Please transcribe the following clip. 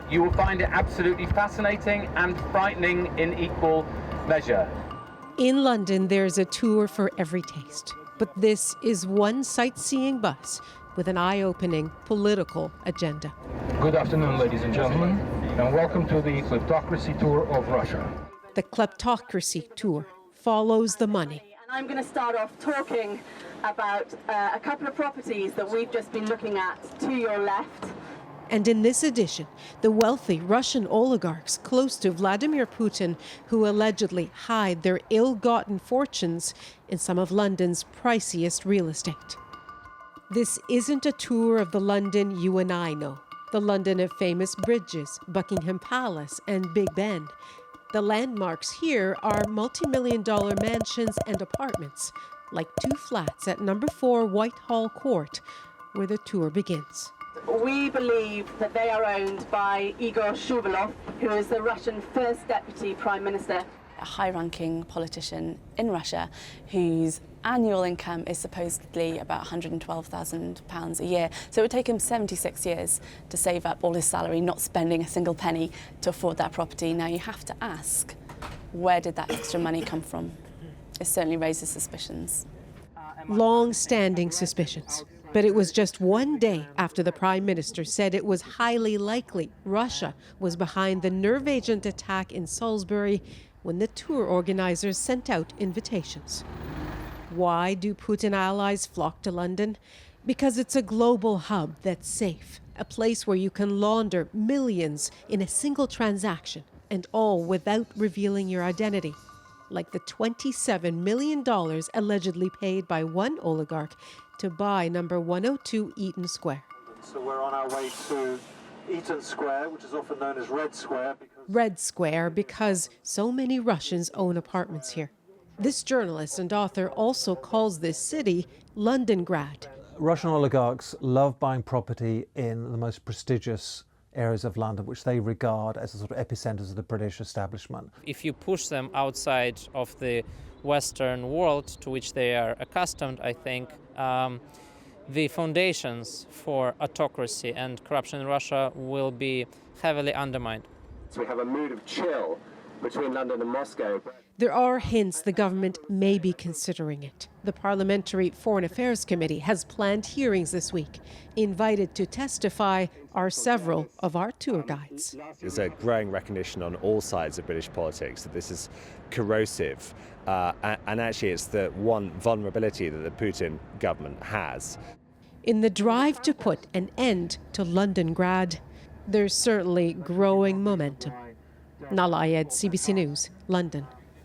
You will find it absolutely fascinating and frightening in equal measure. In London, there's a tour for every taste. But this is one sightseeing bus with an eye-opening political agenda. Good afternoon, ladies and gentlemen, and welcome to the Kleptocracy tour of Russia. The Kleptocracy tour follows the money. And I'm going to start off talking about a couple of properties that we've just been looking at to your left. And in this edition, the wealthy Russian oligarchs close to Vladimir Putin who allegedly hide their ill-gotten fortunes in some of London's priciest real estate. This isn't a tour of the London you and I know, the London of famous bridges, Buckingham Palace, and Big Ben. The landmarks here are multi-million-dollar mansions and apartments, like 2 flats at number 4 Whitehall Court, where the tour begins. We believe that they are owned by Igor Shuvvalov, who is the Russian first deputy prime minister. A high-ranking politician in Russia whose annual income is supposedly about £112,000 a year. So it would take him 76 years to save up all his salary, not spending a single penny to afford that property. Now you have to ask, where did that extra money come from? It certainly raises suspicions. Long-standing suspicions. But it was just one day after the Prime Minister said it was highly likely Russia was behind the nerve agent attack in Salisbury when the tour organizers sent out invitations. Why do Putin allies flock to London? Because it's a global hub that's safe, a place where you can launder millions in a single transaction, and all without revealing your identity. Like the $27 million allegedly paid by one oligarch to buy number 102 Eaton Square. So we're on our way to Eaton Square, which is often known as Red Square. Red Square because so many Russians own apartments here. This journalist and author also calls this city Londongrad. Russian oligarchs love buying property in the most prestigious areas of London, which they regard as the sort of epicenters of the British establishment. If you push them outside of the Western world to which they are accustomed, I think the foundations for autocracy and corruption in Russia will be heavily undermined. So we have a mood of chill between London and Moscow. There are hints the government may be considering it. The Parliamentary Foreign Affairs Committee has planned hearings this week. Invited to testify are several of our tour guides. There's a growing recognition on all sides of British politics that this is corrosive, and actually it's the one vulnerability that the Putin government has. In the drive to put an end to Londongrad, there's certainly growing momentum. Nahlah, CBC News, London.